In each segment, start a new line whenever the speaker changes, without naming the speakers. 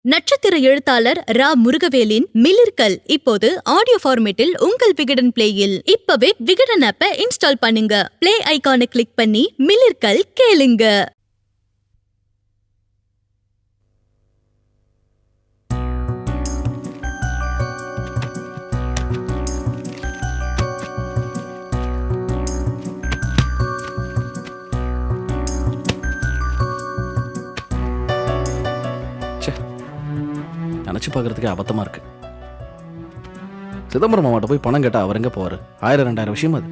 நட்சத்திர எழுத்தாளர் ரா முருகவேலின் மிளிர்கள் இப்போது ஆடியோ ஃபார்மேட்டில் உங்கள் விகடன் பிளேயில். இப்பவே விகடன் ஆப்பை இன்ஸ்டால் பண்ணுங்க. பிளே ஐகானை கிளிக் பண்ணி மிளிர்கள் கேளுங்க.
நினச்சி பார்க்கறதுக்கே அபத்தமாக இருக்கு. சிதம்பரம் மாமாட்ட போய் பணம் கேட்டால் அவர் எங்கே போவார்? 1000-2000 விஷயம் அது.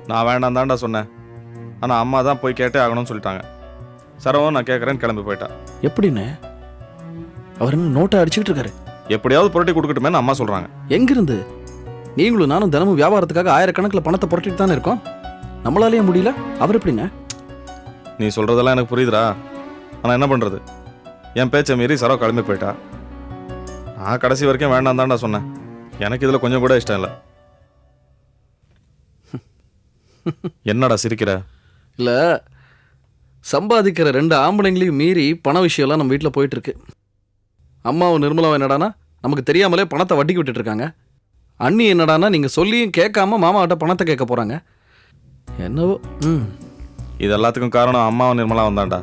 நான் வேண்டாம் தான்டா சொன்னேன். ஆனால் அம்மா தான் போய் கேட்டே ஆகணும்னு சொல்லிட்டாங்க. சரவம் நான் கேட்குறேன்னு கிளம்பி போயிட்டா.
எப்படின்னு? அவர் என்ன நோட்டை அடிச்சுக்கிட்டு இருக்காரு?
எப்படியாவது புரட்டி கொடுக்கட்டுமேன்னு அம்மா சொல்கிறாங்க.
எங்கிருந்து? நீங்களும் நானும் தினமும் வியாபாரத்துக்காக 1000கணக்கில் பணத்தை புரட்டிட்டு தானே இருக்கோம். நம்மளாலேயே முடியல, அவர் எப்படிங்க?
நீ சொல்கிறதெல்லாம் எனக்கு புரியுதுடா. ஆனால் என்ன பண்ணுறது? என் பேச்சை மீறி சரவ கிளம்பி போயிட்டா. நான் கடைசி வரைக்கும் வேண்டாம் தான்டா சொன்னேன். எனக்கு இதில் கொஞ்சம் கூட இஷ்டம் இல்லை. என்னடா சிரிக்கிற?
இல்லை, சம்பாதிக்கிற 2 ஆம்பளைங்களையும் மீறி பண விஷயம்லாம் நம்ம வீட்டில் போயிட்டு இருக்கு. அம்மாவும் நிர்மலாவும் என்னடானா நமக்கு தெரியாமலே பணத்தை வட்டிக்கு விட்டுட்டு இருக்காங்க. அண்ணி என்னடானா நீங்கள் சொல்லியும் கேட்காம மாமாவிட்ட பணத்தை கேட்க போகிறாங்க. என்னவோ.
இது எல்லாத்துக்கும் காரணம் அம்மாவும் நிர்மலாவும் தான்டா.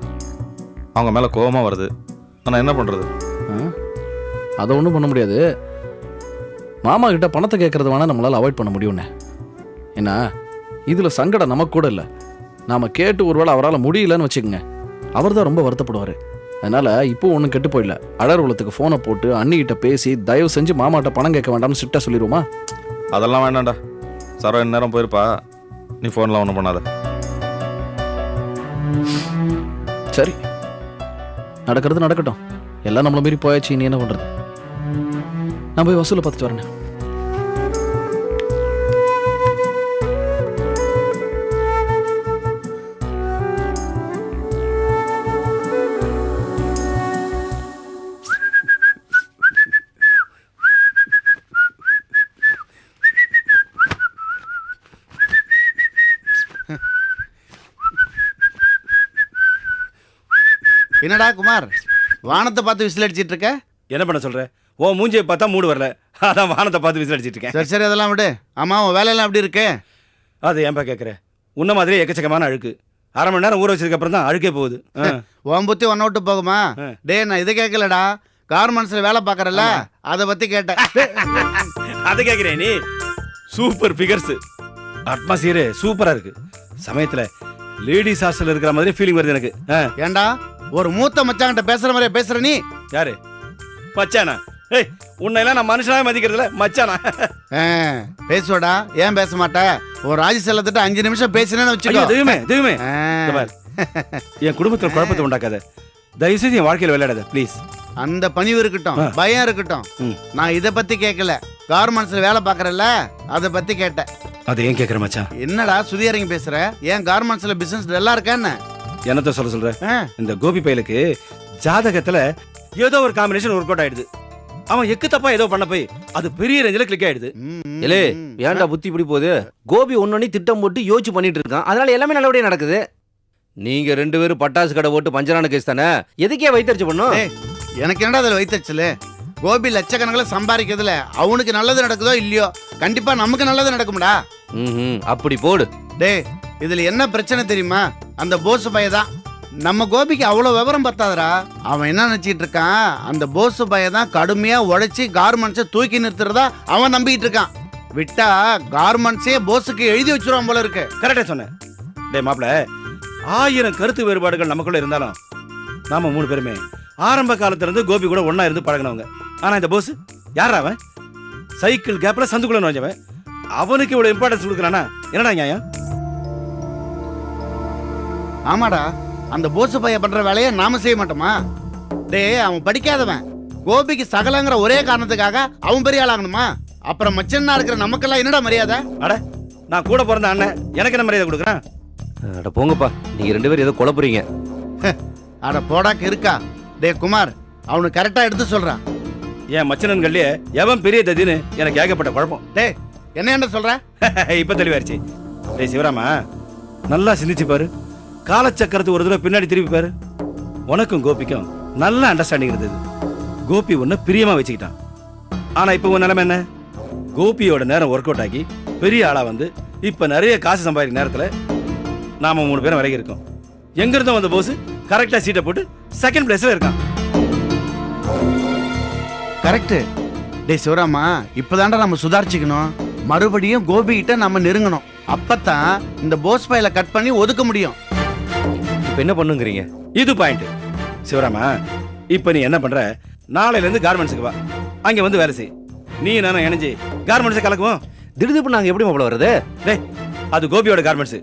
அவங்க மேலே கோபமாக வருது. ஆனால் என்ன பண்ணுறது?
அதை ஒன்றும் பண்ண முடியாது. மாமா கிட்ட பணத்தை கேட்கறது வேணால் நம்மளால் அவாய்ட் பண்ண முடியும்ண்ணே. ஏன்னா இதில் சங்கடம் நமக்கு கூட இல்லை. நாம் கேட்டு ஒருவேளை அவரால் முடியலன்னு வச்சுக்கோங்க, அவர் தான் ரொம்ப வருத்தப்படுவார். அதனால் இப்போ ஒன்றும் கெட்டு போயிடல. அழகுலத்துக்கு ஃபோனை போட்டு அண்ணிக்கிட்ட பேசி தயவு செஞ்சு மாமாட்ட பணம் கேட்க வேண்டாம்னு ஸ்ட்ரிக்டாக சொல்லிடுவோமா?
அதெல்லாம் வேண்டாம்டா. சரவ நேரம் போயிருப்பா. நீ ஃபோனில் ஒன்றும் பண்ணாத.
சரி, நடக்கிறது நடக்கட்டும். எல்லாம் நம்மள மீறி போயாச்சு. நீ என்ன பண்ணுறது? நான் போய் வசூலை பார்த்துட்டு வரேன்.
என்னடா குமார், வானத்தை பார்த்து விசில் அடிச்சிட்டு இருக்க?
என்ன பண்ண சொல்ற? ஓ மூஞ்சியை பார்த்தா மூடு வரல, அதான் வானத்தை பார்த்து விசில் அடிச்சிட்டு இருக்கேன்.
சரி சரி, அதெல்லாம் விடு. ஆமா, உன் வேலையெல்லாம் எப்படி இருக்கு?
அது ஏன்பா கேட்குற? உன்ன மாதிரியே எக்கச்சக்கமான அழுக்கு. 1/2 மணி நேரம் ஊற வச்சதுக்கு அப்புறம் தான் அழுக்கே போகுது.
உன் புத்தி ஒன்ன விட்டு போகுமா? டே, நான் இதை கேட்கலடா. கார்மெண்ட்ஸ்ல வேலை பார்க்கறல்ல, அதை பத்தி கேட்டேன்.
அதை கேட்குறேன் நீ? சூப்பர் ஃபிகர்ஸ், அட்மாஸ்பியர் சூப்பரா இருக்கு. சமயத்துல லேடிஸ் ஹாஸ்டல் இருக்கிற மாதிரி ஃபீலிங் வருது எனக்கு.
ஏண்டா ஒரு மூத்த மச்சாங்கிட்ட பேசுற மாதிரியே பேசுற நீ?
யாரு மச்சானா? ஏய், உன்னையெல்லாம் நான் மனுஷனாவே மதிக்கிறதுல மச்சானா?
பேசுவடா, ஏன் பேச மாட்ட? ஒரு ராஜி செல்லத்திட்ட 5 நிமிஷம் பேசினேன்னு வச்சுக்கோ.
தெய்வமே என் குடும்பத்தில் குழப்பத்தை உண்டாக்காத. தயவு செய்து என் வாழ்க்கையில் விளையாடாத ப்ளீஸ்.
அந்த பணிவு இருக்கட்டும், பயம் இருக்கட்டும். நான் இதை பத்தி கேட்கல. கார்மெண்ட்ஸ்ல வேலை பார்க்கறல்ல, அதை பத்தி கேட்டேன்.
அதை ஏன் கேட்குற மச்சான்?
என்னடா சுதியரங்க பேசுற? ஏன் கார்மெண்ட்ஸ்ல பிசினஸ் நல்லா இருக்கான்னு
என்னத்த சொல்ற? இந்த கோபி பயலுக்கு ஜாதகத்துல ஏதோ ஒரு காம்பினேஷன் ஒர்க் அவுட் ஆயிடுது. அவன் எக்கு தப்பா ஏதோ பண்ண போய் அது பெரிய ரேஞ்சில கிளிக் ஆயிடுது.
ஏலே, ஏன்டா புத்தி இப்படி போகுது? கோபி ஒன்னொன்னி திட்டம் போட்டு யோசிச்சு பண்ணிட்டு இருக்கான். அதனால எல்லாமே நல்லபடியா நடக்குது. நீங்க 2 பேரும் பட்டாசு கடை போட்டு பஞ்சரான கேஸ் தானே? எதுக்கே வைத்தறிச்சு பண்ணும்?
எனக்கு என்னடா அதுல வைத்தறிச்சல? கோபி லட்சக்கணக்கில் சம்பாதிக்கிறதுல அவனுக்கு நல்லது நடக்குதோ இல்லையோ, கண்டிப்பா நமக்கு நல்லது நடக்கும்டா.
அப்படி போடு.
டே, இதுல என்ன பிரச்சனை தெரியுமா? அந்த போஸ் பையதான். நம்ம கோபிக்கு அவ்வளவு விவரம் பத்தாதரா. அவன் என்ன நினைச்சிட்டு இருக்கான்? அந்த போஸ் பையதான் கடுமையா உழைச்சி கார்மெண்ட்ஸை தூக்கி நிறுத்துறதா அவன் நம்பிக்கிட்டு இருக்கான். விட்டா கார்மெண்ட்ஸே போஸுக்கு எழுதி வச்சிருவான் போல இருக்கு.
கரெக்டா சொன்ன. டே மாப்ள, 1000 கருத்து வேறுபாடுகள் நமக்குள்ள இருந்தாலும் நாம 3 பேருமே ஆரம்ப காலத்துல இருந்து கோபி கூட ஒன்னா இருந்து பழகினவங்க. ஆனா இந்த போஸ் யாரா? அவன் சைக்கிள் கேப்ல சந்துக்குள்ள நுழைஞ்சவன். அவனுக்கு இவ்வளவு இம்பார்ட்டன்ஸ் கொடுக்குறானா? என்னடா நியாயம்?
ஆமாடா, அந்த போஸ் பையன் பண்ற வேலையை நாம செய்ய மாட்டோமா? டே, அவன் படிக்காதவன். கோபிக்கு சகலங்கிற ஒரே காரணத்துக்காக அவன் பெரிய ஆளாகணுமா? அப்புறம் மச்சன்னா இருக்கிற நமக்கெல்லாம் என்னடா மரியாதை?
அட, நான் கூட பிறந்த அண்ணன், எனக்கு என்ன மரியாதை கொடுக்குறான்?
அட போங்கப்பா, நீங்க 2 பேரும் ஏதோ குழப்புறீங்க.
அட போடாக்கு இருக்கா. டே குமார், அவனுக்கு கரெக்டா எடுத்து சொல்றான்.
என் மச்சனன்கள்லயே எவன் பெரிய ததின்னு எனக்கு ஏகப்பட்ட குழப்பம்.
டே, என்ன சொல்ற?
இப்ப தெளிவாயிருச்சு. டே சிவராமா, நல்லா சிந்திச்சு பாரு. காலச்சக்கரத்து ஒரு தடவை பின்னாடி திருப்பி பாரு. உனக்கும் கோபிக்கும் நல்ல அண்டர்ஸ்டாண்டிங் இருந்தது. கோபி உன்னை பிரியமா வச்சுக்கிட்டான். ஆனா இப்ப உன் நிலைமை என்ன? கோபியோட நேரம் ஒர்க் அவுட் ஆகி பெரிய ஆளா வந்து இப்ப நிறைய காசு சம்பாதிக்கிற நேரத்துல நாம 3 பேரும் விலகி இருக்கோம். எங்க இருந்தோம் வந்த போஸ் கரெக்டா சீட்டை போட்டு செகண்ட் பிளேஸ்ல இருக்கான்.
கரெக்ட். டேய் சிவராமா, இப்பதான்டா நம்ம சுதாரிச்சுக்கணும். மறுபடியும் கோபி கிட்ட நம்ம நெருங்கணும். அப்பதான் இந்த போஸ் பையில கட் பண்ணி ஒதுக்க முடியும்.
இப்ப என்ன பண்ணுங்கிறீங்க?
இது பாயிண்ட். சிவராமா, இப்ப நீ என்ன பண்ற? நாளையில இருந்து கார்மெண்ட்ஸுக்கு வா, அங்க வந்து வேலை செய். நீ நானும் இணைஞ்சு கார்மெண்ட்ஸை கலக்குவோம்.
திடுதிப்பு நாங்க எப்படி மாப்பிள வர்றது?
டேய், அது கோபியோட கார்மெண்ட்ஸ்.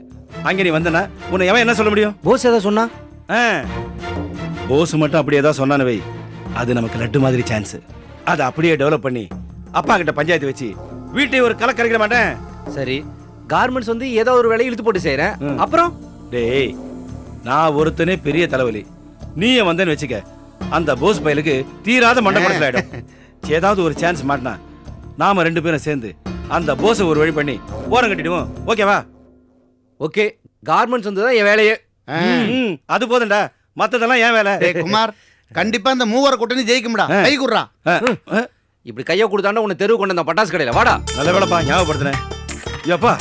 அங்க நீ வந்தனா உன்னை எவன் என்ன சொல்ல முடியும்?
போஸ் ஏதாவது சொன்னா?
போஸ் மட்டும் அப்படியே ஏதாவது சொன்னானு வை, அது நமக்கு லட்டு மாதிரி சான்ஸ். அதை அப்படியே டெவலப் பண்ணி அப்பா கிட்ட பஞ்சாயத்து வச்சு வீட்டை ஒரு கலை கரைக்கிற மாட்டேன்.
சரி, கார்மெண்ட்ஸ் வந்து ஏதோ ஒரு வேலையை இழுத்து போட்டு செய்யறேன். அப்புறம்
டேய், நான் ஒருத்தனே பெரிய தலைவலி. நீயே வந்தேன்னு வச்சுக்க, அந்த போஸ் பயலுக்கு தீராத மண்டபத்தில் ஆயிடும். ஏதாவது ஒரு சான்ஸ் மாட்டினா நாம 2 பேரும் சேர்ந்து அந்த போஸை ஒரு வழி பண்ணி ஓரம் கட்டிடுவோம். ஓகேவா?
ஓகே, கார்மெண்ட்ஸ் வந்து தான் என் வேலையே.
அது போதும்டா, மத்ததெல்லாம் ஏன் வேலை?
டேய் குமார், கண்டிப்பா இந்த மூவரை கூட்டணி ஜெயிக்கும்டா. கை குடுறா.
இப்படி கையை கொடுத்தாண்டா உன்னை தெருவு கொண்டு வந்த பட்டாசு கடையில வாடா.
நல்ல வேலைப்பா, ஞாபகப்படுத்தினேன். ஐயோப்பா,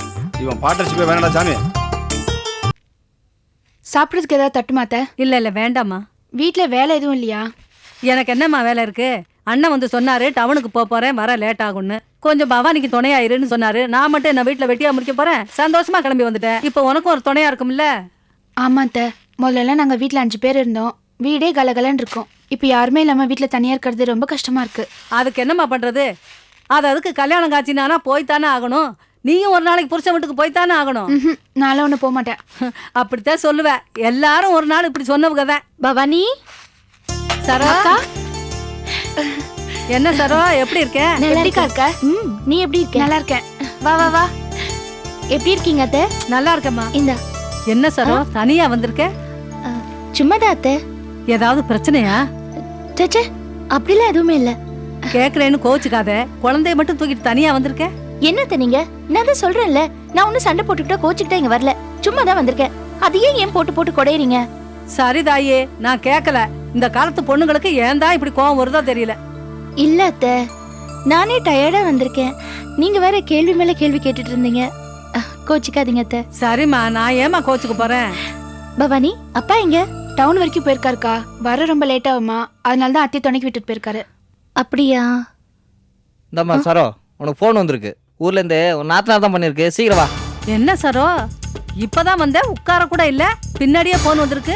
இவன் பார்ட்னர்ஷிப்பே வேணாடா சாமி.
சாப்பிட்றதுக்கு ஏதாவது தட்டுமாத்த?
இல்ல வேண்டாம்மா.
வீட்ல வேலை எதுவும் இல்லையா?
எனக்கு என்னம்மா வேலை இருக்கு? அண்ணன் வந்து சொன்னாரு டவுனுக்கு போறேன், வர லேட் ஆகும்னு. கொஞ்சம் பவானிக்கு துணையாயிருன்னு சொன்னாரு. நான் மட்டும் என்ன வீட்டுல வெட்டியா முடிக்க போறேன்? சந்தோஷமா கிளம்பி வந்துட்டேன். இப்போ உனக்கும் ஒரு துணையா இருக்கும்ல?
ஆமாத்த, முதல்ல நாங்க வீட்ல 5 பேர் இருந்தோம். வீடே கலகலன்னு இருக்கும். இப்ப யாருமே இல்லாம வீட்ல தனியா இருக்கிறது ரொம்ப கஷ்டமா இருக்கு.
அதுக்கு என்னம்மா பண்றது? அதுக்கு கல்யாணம் காட்சினானா போய்த்தானே ஆகணும். நீயும் ஒரு நாளைக்கு புருஷன் வீட்டுக்கு போய்த்தானே ஆகணும்.
நானும் ஒண்ணு போக மாட்டேன்.
அப்படித்தான் சொல்லுவேன். எல்லாரும் ஒரு நாள் இப்படி சொன்னவங்க தான்.
பவானி,
சரோ, என்ன சரோ, எப்படி இருக்க?
நல்லா இருக்க? நீ எப்படி இருக்க? நல்லா இருக்கேன். வா வா வா. எப்படி இருக்கீங்க அத்தை?
நல்லா இருக்கம்மா.
இந்த
என்ன சரோ, தனியா வந்திருக்க?
சும்மாதான் அத்தை.
ஏதாவது பிரச்சனையா?
சச்சே, அப்படிலாம் எதுவுமே இல்ல.
கேக்குறேன்னு கோச்சுக்காத. குழந்தைய மட்டும் தூக்கிட்டு தனியா வந்திருக்க?
என்னத்த நீங்க? நான் தான் சொல்றேன்ல, நான் ஒன்னும் சண்டை போட்டுக்கிட்டா கோச்சுக்கிட்டா இங்க வரல. சும்மா தான் வந்திருக்கேன். அதையே ஏன் போட்டு போட்டு கொடையறீங்க?
சரி தாயே, நான் கேட்கல. இந்த காலத்து பொண்ணுங்களுக்கு ஏன் தான் இப்படி கோவம் வருதோ தெரியல.
இல்ல அத்தை, நானே டயர்டா வந்திருக்கேன். நீங்க வேற கேள்வி மேல கேள்வி கேட்டுட்டு இருந்தீங்க. கோச்சிக்காதீங்க அத்தை.
சரிம்மா, நான் ஏமா கோச்சுக்கு போறேன்?
பவானி, அப்பா எங்க? டவுன் வரைக்கும் போயிருக்காருக்கா. வர ரொம்ப லேட் ஆகுமா, அதனால தான் அத்தை துணைக்கு விட்டுட்டு போயிருக்காரு. அப்படியா?
இந்தாம்மா சரோ, உனக்கு ஃபோன் வந்திருக்கு. ஊர்ல இருந்து ஒரு நாத்தனார் தான் பண்ணிருக்கு. சீக்கிரம் வா.
என்ன சரோ, இப்பதான் வந்த, உட்கார கூட இல்ல, பின்னாடியே போன் வந்திருக்கு.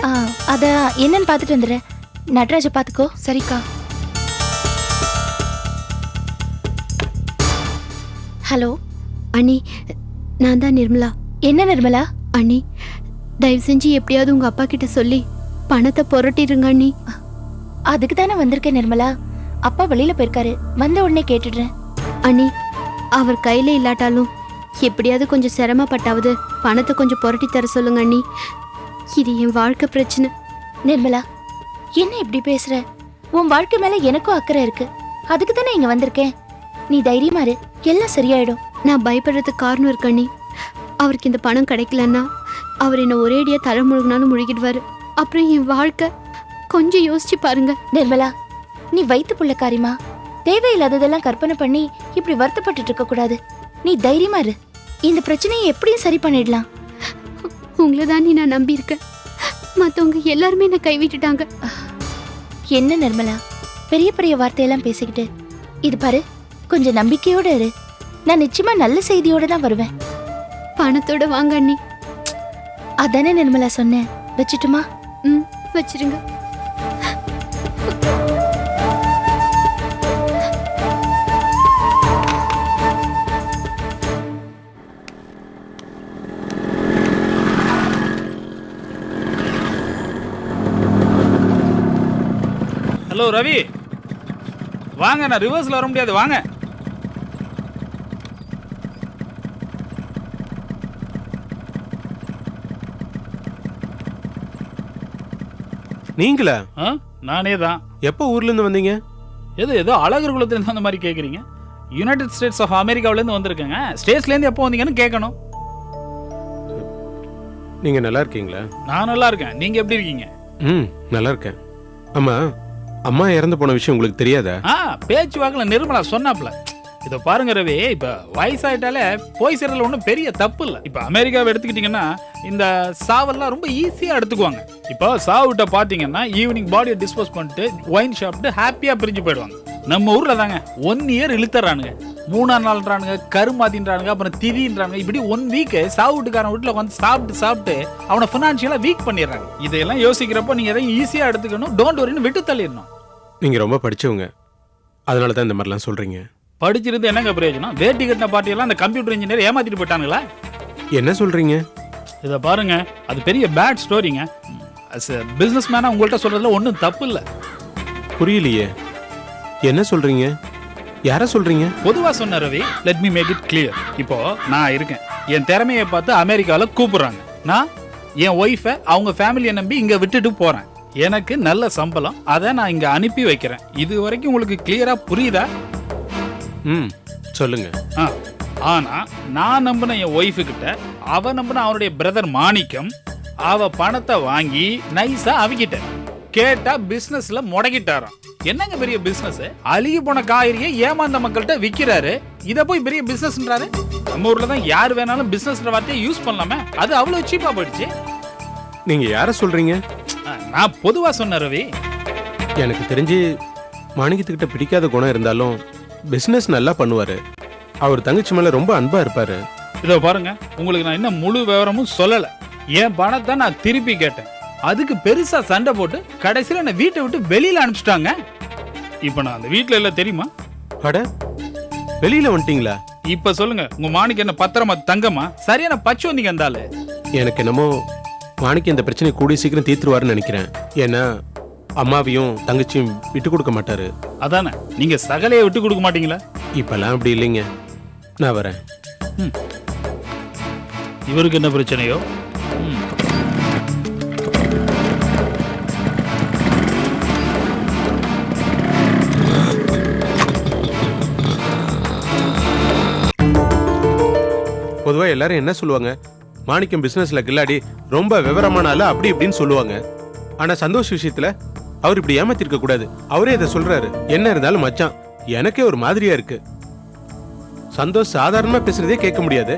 அத என்னன்னு பாத்துட்டு வந்துடுறேன். நட்ராஜ பாத்துக்கோ. சரிக்கா. ஹலோ
அண்ணி, நான் தான் நிர்மலா.
என்ன நிர்மலா?
அண்ணி, தயவு செஞ்சு எப்படியாவது உங்க அப்பா கிட்ட சொல்லி பணத்தை புரட்டிடுங்க அண்ணி.
அதுக்கு தானே வந்திருக்கேன் நிர்மலா. அப்பா வெளியில போயிருக்காரு, வந்த உடனே கேட்டுடுறேன்.
அண்ணி, அவர் கையில இல்லாட்டாலும் எப்படியாவது கொஞ்சம் சிரமப்பட்டாவது பணத்தை கொஞ்சம் புரட்டி தர சொல்லுங்க அண்ணி. இது என் வாழ்க்கை பிரச்சனை.
நிர்மலா, என்ன இப்படி பேசுற? உன் வாழ்க்கை மேல எனக்கும் அக்கறை இருக்கு. அதுக்கு தானே இங்க வந்திருக்கேன். நீ தைரியமா இரு, எல்லாம் சரியாயிடும்.
நான் பயப்படுறதுக்கு காரணம் இருக்கு அண்ணி. அவருக்கு இந்த பணம் கிடைக்கலன்னா அவர் என்ன ஒரேடியா தலை முழுகினாலும் முழுகிடுவாரு. அப்புறம் என் வாழ்க்கை கொஞ்சம் யோசிச்சு பாருங்க.
நிர்மலா, நீ வயிற்று புள்ளக்காரிமா. தேவையில்லாததெல்லாம் கற்பனை பண்ணி இப்படி வருத்தப்பட்டு இருக்க கூடாது. நீ தைரியமா இரு, இந்த பிரச்சனையை எப்படியும் சரி பண்ணிடலாம்.
உங்களை தான் நான் நம்பி இருக்கேன். மற்றவங்க எல்லாருமே என்னை கைவிட்டுட்டாங்க.
என்ன நிர்மலா, பெரிய பெரிய வார்த்தையெல்லாம் பேசிக்கிட்டு. இது பாரு, கொஞ்சம் நம்பிக்கையோட இரு. நான் நிச்சயமா நல்ல செய்தியோட தான் வருவேன்.
பணத்தோட வாங்க அண்ணி.
அதானே நிர்மலா சொன்னேன். வச்சுட்டுமா?
வச்சிருங்க.
ஹலோ ரவி, வாங்க. நான் ரிவர்ஸ்ல வர முடியாது, வாங்க.
நீங்களா?
நானே தான்.
எப்போ ஊர்ல இருந்து வந்தீங்க?
ஏதோ அழகர் குலத்துல இருந்து அந்த மாதிரி கேக்குறீங்க. யுனைடெட் ஸ்டேட்ஸ் ஆஃப் அமெரிக்காவில இருந்து வந்திருக்கேங்க. ஸ்டேட்ஸ்ல இருந்து எப்போ வந்தீங்கன்னு கேட்கணும்.
நீங்க நல்லா இருக்கீங்களா?
நான் நல்லா இருக்கேன். நீங்க எப்படி இருக்கீங்க?
நல்லா இருக்கேன். ஆமா, அம்மா இறந்து போன விஷயம் உங்களுக்கு தெரியாதா?
பேச்சு வாக்கில் நிர்மலா சொன்னாப்ல. இதை பாருங்க ரவி, இப்ப வயசாயிட்டாலே போய் சேர்றதுல ஒன்றும் பெரிய தப்பு இல்லை. இப்ப அமெரிக்காவை எடுத்துக்கிட்டீங்கன்னா இந்த சாவெல்லாம் ரொம்ப ஈஸியா எடுத்துக்குவாங்க. இப்போ சாவுகிட்ட பாத்தீங்கன்னா ஈவினிங் பாடியை டிஸ்போஸ் பண்ணிட்டு ஒயின் சாப்பிட்டு ஹாப்பியா பிரிஞ்சு போயிடுவாங்க. நம்ம ஊர்ல தாங்க 1 இயர் இழுத்துறானுங்க, 3ஆம் நாள்ன்றானுங்க, கருமாதின்றானுங்க, அப்புறம் திதின்றானுங்க. இப்படி 1 வீக் சாவு வீட்டுக்காரன் வீட்டுல வந்து சாப்பிட்டு அவனை பினான்சியலா வீக் பண்ணிடுறாங்க. இதெல்லாம் யோசிக்கிறப்போ நீங்க எதையும் ஈஸியா எடுத்துக்கணும், டோன்ட் வரின்னு விட்டு தள்ளிடணும்.
நீங்க ரொம்ப படிச்சவங்க, அதனால தான் இந்த மாதிரிலாம் சொல்றீங்க.
படிச்சிருந்து என்னங்க பிரயோஜனம்? வேட்டி கட்டின பார்ட்டியெல்லாம் அந்த கம்ப்யூட்டர் இன்ஜினியர் ஏமாத்திட்டு போயிட்டானுங்களா?
என்ன சொல்றீங்க?
இதை பாருங்க, அது பெரிய பேட் ஸ்டோரிங்க. அஸ் எ பிசினஸ் மேனா உங்கள்கிட்ட சொல்றதுல ஒன்றும் தப்பு இல்லை.
புரியலையே, என்ன சொல்றீங்க? யார சொல்றீங்க?
பொதுவா சொன்ன Ravi, let me make it clear. இப்போ நான் இருக்கேன், என் திறமையை பார்த்து அமெரிக்காவில் கூப்பிடுறாங்க. நான் என் ஒய்ஃபை அவங்க ஃபேமிலியை நம்பி இங்கே விட்டுட்டு போறேன். எனக்கு நல்ல சம்பளம், அதை நான் இங்கே அனுப்பி வைக்கிறேன். இது வரைக்கும் உங்களுக்கு கிளியரா புரியுதா?
சொல்லுங்க.
ஆனா நான் நம்பின என் ஒய்ஃபு கிட்ட அவ நம்பின அவனுடைய பிரதர் மாணிக்கம் அவ பணத்தை வாங்கி நைஸா அவிக்கிட்ட கேட்டா பிசினஸ்ல முடக்கிட்டாராம். என்னங்க பெரிய பிசினஸ்? அழுகி போன காய்கறியை ஏமாந்த மக்கள்கிட்ட விக்கிறாரு, இத போய் பெரிய பிசினஸ்ன்றாரு. நம்ம ஊர்ல தான் யார் வேணாலும் பிசினஸ்ன்ற வார்த்தையை யூஸ் பண்ணலாமே, அது அவ்வளவு சீப்பா போயிடுச்சு.
நீங்க யார சொல்றீங்க?
நான் பொதுவா சொன்ன ரவி.
எனக்கு தெரிஞ்சு மாணிக்கத்துக்கிட்ட பிடிக்காத குணம் இருந்தாலும் பிசினஸ் நல்லா பண்ணுவாரு. அவர் தங்கச்சி மேல ரொம்ப அன்பா இருப்பாரு.
இதோ பாருங்க, உங்களுக்கு நான் இன்னும் முழு விவரமும் சொல்லல. என் பணத்தை நான் திருப்பி கேட்டேன், அதுக்கு பெருசா சண்டை போட்டு கடைசியில என்ன வீட்டை விட்டு வெளியில அனுப்பிச்சிட்டாங்க. இப்ப நான் அந்த வீட்டுல இல்ல தெரியுமா?
அட, வெளியில வந்துட்டீங்களா?
இப்ப சொல்லுங்க, உங்க மாணிக்கு என்ன பத்திரமா தங்கமா? சரியான பச்சு வந்தீங்க இருந்தால.
எனக்கு என்னமோ மாணிக்கு இந்த பிரச்சனை கூடிய சீக்கிரம் தீர்த்துருவாருன்னு நினைக்கிறேன். ஏன்னா அம்மாவையும் தங்கச்சியும் விட்டு கொடுக்க மாட்டாரு.
அதானே, நீங்க சகலையை விட்டு கொடுக்க மாட்டீங்களா?
இப்பெல்லாம் அப்படி இல்லைங்க, நான் வரேன்.
இவருக்கு என்ன பிரச்சனையோ?
பொதுவா எல்லாரும் என்ன சொல்லுவாங்க, மாணிக்கம் பிசினஸ்ல கில்லாடி, ரொம்ப விவரமான ஆளு, அப்படி இப்படின்னு சொல்லுவாங்க. ஆனா சந்தோஷ் விஷயத்துல அவர் இப்படி ஏமாத்திருக்க கூடாது. அவரே இதை சொல்றாரு. என்ன இருந்தாலும் மச்சான், எனக்கே ஒரு மாதிரியா இருக்கு. சந்தோஷ் சாதாரணமா பேசுறதே கேட்க முடியாது,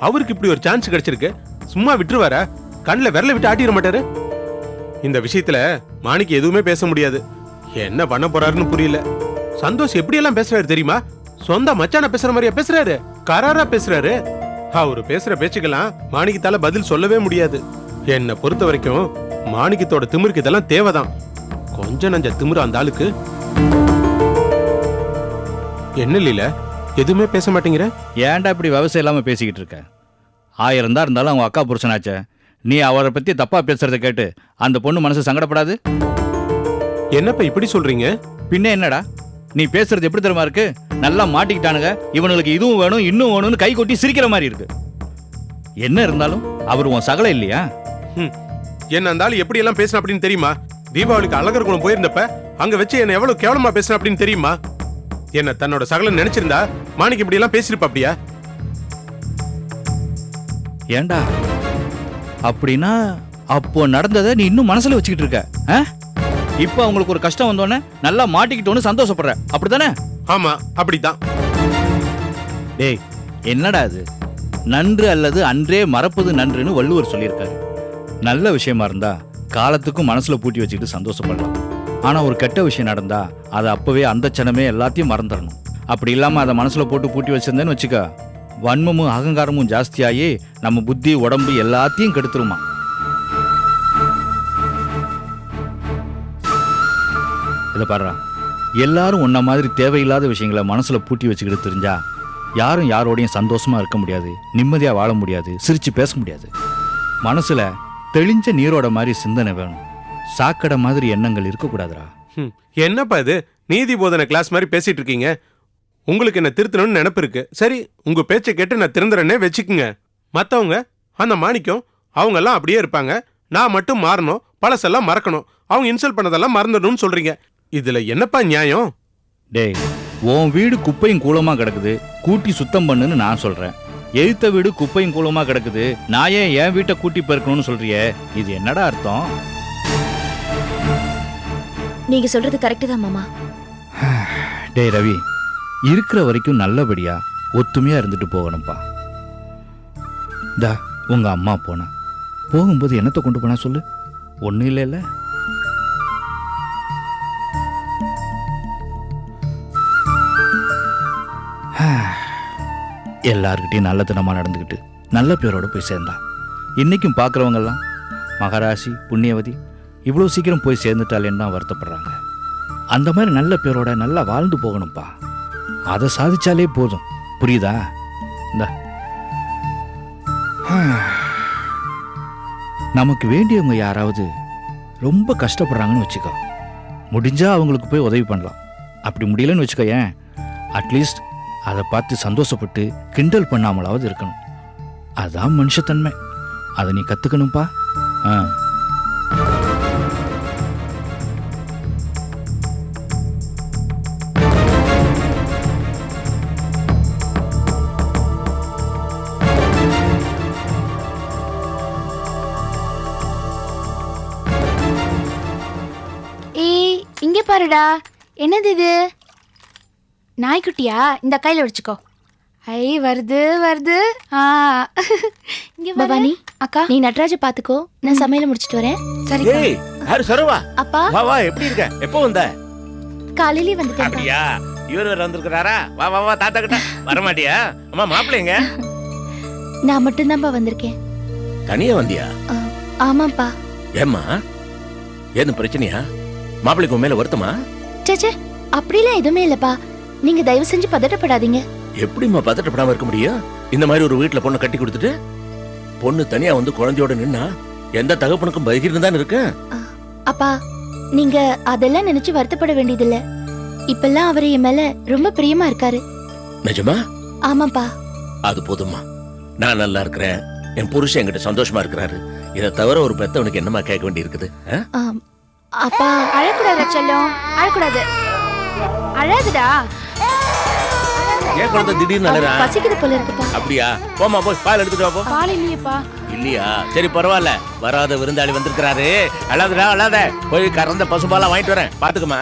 அவருக்கு இப்படி ஒரு சான்ஸ் கிடைச்சிருக்கு. சும்மா விட்டுருவாரா? கண்ணில் விரல விட்டு ஆட்டிட மாட்டாரு? இந்த விஷயத்துல மாணிக்கு எதுவுமே பேச முடியாது. என்ன பண்ண போறாருன்னு புரியல. சந்தோஷ் எப்படியெல்லாம் பேசுறாரு தெரியுமா? சொந்த மச்சான பேசுற மாதிரியா பேசுறாரு, கராரா பேசுறாரு. அவரு பேசுற பேச்சுக்கெல்லாம் மாணிக்கத்தால பதில் சொல்லவே முடியாது. என்னை பொறுத்த வரைக்கும் மாணிக்கத்தோட திமிருக்கு இதெல்லாம் தேவைதான். கொஞ்சம் நஞ்ச திமிரு அந்த ஆளுக்கு. என்ன இல்ல, எதுவுமே பேச மாட்டேங்கிற?
ஏன்டா இப்படி விவசாயம் இல்லாம பேசிக்கிட்டு இருக்க? 1000 தான் இருந்தாலும் அவங்க அக்கா புருஷனாச்சே. நீ அவரை பத்தி தப்பா பேசுறத கேட்டு அந்த பொண்ணு மனசு சங்கடப்படாது?
என்னப்பா இப்படி சொல்றீங்க?
பின்ன என்னடா, நீ பேசுறது எப்படி தெரியுமா இருக்கு? நல்லா மாட்டிக்கிட்டானுங்க, இவனுக்கு இதுவும் வேணும் இன்னும் வேணும்னு கை கொட்டி சிரிக்கிற மாதிரி இருக்கு. என்ன இருந்தாலும் அவர் உன் சகல இல்லையா?
என்ன இருந்தாலும் எப்படி எல்லாம் பேசின அப்படின்னு தெரியுமா? தீபாவளிக்கு அழகர் குளம் போயிருந்தப்ப அங்க வச்சு என்ன எவ்வளவு கேவலமா பேசின அப்படின்னு தெரியுமா? என்ன தன்னோட சகல நினைச்சிருந்தா மாணிக்கு இப்படி எல்லாம் பேசிருப்பா அப்படியா?
ஏண்டா அப்படின்னா அப்போ நடந்ததை நீ இன்னும் மனசுல வச்சுக்கிட்டு இருக்க? இப்ப அவங்களுக்கு ஒரு கஷ்டம் வந்தோடனே நல்லா மாட்டிக்கிட்டோன்னு சந்தோஷப்படுற, அப்படித்தானே?
ஆமா, அப்படிதான்.
டேய், என்னடா அது? நன்று அல்லது அன்றே மறப்பது நன்றுன்னு வள்ளுவர் சொல்லியிருக்காரு. நல்ல விஷயமா இருந்தா காலத்துக்கும் மனசுல பூட்டி வச்சுக்கிட்டு சந்தோஷப்படலாம். ஆனா ஒரு கெட்ட விஷயம் நடந்தா அதை அப்பவே அந்த சனமே எல்லாத்தையும் மறந்துடணும். அப்படி இல்லாம அதை மனசுல போட்டு பூட்டி வச்சிருந்தேன்னு வச்சுக்க, வன்மமும் அகங்காரமும் ஜாஸ்தியாகி நம்ம புத்தி உடம்பு எல்லாத்தையும் கெடுத்துருமா. இதை பாடுறா, எல்லாரும் உன்ன மாதிரி தேவையில்லாத விஷயங்களை மனசுல பூட்டி வச்சுக்கிட்டு தெரிஞ்சா யாரும் யாரோடையும் சந்தோஷமா இருக்க முடியாது, நிம்மதியா வாழ முடியாது, சிரிச்சு பேச முடியாது. மனசுல தெளிஞ்ச நீரோட மாதிரி சிந்தனை வேணும், சாக்கடை மாதிரி எண்ணங்கள் இருக்கக்கூடாதுரா.
என்னப்பா இது நீதி போதனை கிளாஸ் மாதிரி பேசிட்டு இருக்கீங்க? உங்களுக்கு என்ன திருத்தணும்னு நினைப்பு இருக்கு. சரி, உங்க பேச்சை கேட்டு நான் திருந்துறேன்னே வச்சுக்குங்க. மற்றவங்க அந்த மாணிக்கம் அவங்க எல்லாம் அப்படியே இருப்பாங்க, நான் மட்டும் மாறணும், பழசெல்லாம் மறக்கணும், அவங்க இன்சல்ட் பண்ணதெல்லாம் மறந்துடணும்னு சொல்றீங்க. இதுல என்னப்பா நியாயம்?
டேய், உன் வீடு குப்பையும் கூலமா கிடக்குது, கூட்டி சுத்தம் பண்ணுன்னு நான் சொல்றேன். எழுத்த வீடு குப்பையும் கூலமா கிடக்குது, நான் ஏன் என் வீட்டை கூட்டி பெருக்கணும்னு சொல்றியே, இது என்னடா அர்த்தம்?
நீங்க சொல்றது கரெக்ட் தான் மாமா.
டேய் ரவி, இருக்கிற வரைக்கும் நல்லபடியா ஒத்துமையா இருந்துட்டு போகணும்ப்பா. உங்க அம்மா போனா போகும்போது என்னத்தை கொண்டு போனா சொல்லு? ஒன்றும் இல்லைல்ல. எல்லார்கிட்டையும் நல்லத்தனமா நடந்துக்கிட்டு நல்ல பேரோட போய் சேர்ந்தா இன்னைக்கும் பார்க்குறவங்கெல்லாம் மகாராசி புண்ணியவதி இவ்வளோ சீக்கிரம் போய் சேர்ந்துட்டாலேன்னு தான் வருத்தப்படுறாங்க. அந்த மாதிரி நல்ல பேரோட நல்லா வாழ்ந்து போகணும்ப்பா. அதை சாதிச்சாலே போதும். புரியுதா? இந்த நமக்கு வேண்டியவங்க யாராவது ரொம்ப கஷ்டப்படுறாங்கன்னு வச்சுக்கோ, முடிஞ்சா அவங்களுக்கு போய் உதவி பண்ணலாம். அப்படி முடியலன்னு வச்சுக்கோ, ஏன் அட்லீஸ்ட் அதை பார்த்து சந்தோஷப்பட்டு கிண்டல் பண்ணாமலாவது இருக்கணும். அதான் மனுஷத்தன்மை. அதை நீ கற்றுக்கணும்ப்பா.
ஏய், இங்க பாருடா. என்னது இது? நாய்க்குட்டியா? இந்த கையில வச்சுக்கோ. ஐ, வருது வருது. இங்க பவானி அக்கா, நீ நட்ராஜ பாத்துக்கோ, நான் சமையல முடிச்சிட்டு வரேன். சரி.
ஏய், யாரு சரவா?
அப்பா.
வா வா, எப்படி இருக்க? எப்போ வந்த?
காலையில வந்துட்டேன்.
அப்படியா? இவர் வேற வந்திருக்காரா? வா வா வா, தாத்தா கிட்ட வர மாட்டியா? அம்மா மாப்பிள்ளைங்க.
நான் மட்டும் தான்ப்பா வந்திருக்கேன்.
தனியா வந்தியா?
ஆமாப்பா.
ஏம்மா, ஏதும் பிரச்சனையா? மாப்பிள்ளைக்கு உன் மேல வருத்தமா?
சேச்சே, அப்படிலாம் எதுவுமே இல்லப்பா. நீங்க தயவு செஞ்சு பதட்டப்படாதீங்க.
எப்படிம்மா பதட்டப்படாம இருக்க முடியும்? இந்த மாதிரி ஒரு வீட்டுல பொண்ணு கட்டி கொடுத்துட்டு பொண்ணு தனியா வந்து குழந்தையோட நின்னா எந்த தகப்பனுக்கும் பகிர்ந்து தான் இருக்கு.
அப்பா, நீங்க அதெல்லாம் நினைச்சு வருத்தப்பட வேண்டியதில்ல. இப்பெல்லாம் அவர் என் மேல ரொம்ப பிரியமா இருக்காரு.
நிஜமா?
ஆமாப்பா.
அது போதும்மா. நான் நல்லா இருக்கிறேன், என் புருஷன் என்கிட்ட சந்தோஷமா இருக்கிறாரு. இதை தவிர ஒரு பெத்தவனுக்கு என்னமா கேட்க வேண்டி இருக்குது?
அப்பா, அழக்கூடாது செல்லம், அழக்கூடாது. அழாதுடா.
ஏன் குழந்தை திடீர்னு அழறா?
பசிக்குது போல இருக்குப்பா.
அப்படியா? போமா, போய் பால் எடுத்துட்டு வா. போ.
பால் இல்லையேப்பா.
இல்லையா? சரி பரவாயில்ல, வராத விருந்தாளி வந்திருக்கிறாரு. அழாதடா அழாத. போய் கறந்த பசுபாலா வாங்கிட்டு வரேன், பாத்துக்கமா.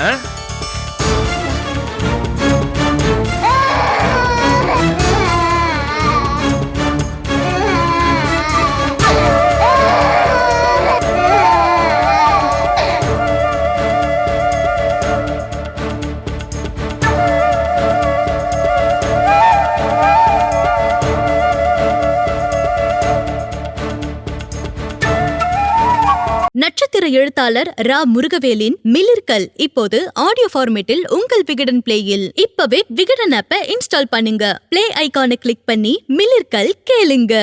நட்சத்திர எழுத்தாளர் ரா முருகவேலின் மிளிர்கல் இப்போது ஆடியோ ஃபார்மேட்டில் உங்கள் விகடன் பிளேயில். இப்பவே விகடன் ஆப்பை இன்ஸ்டால் பண்ணுங்க. பிளே ஐகானை கிளிக் பண்ணி மிளிர்கல் கேளுங்க.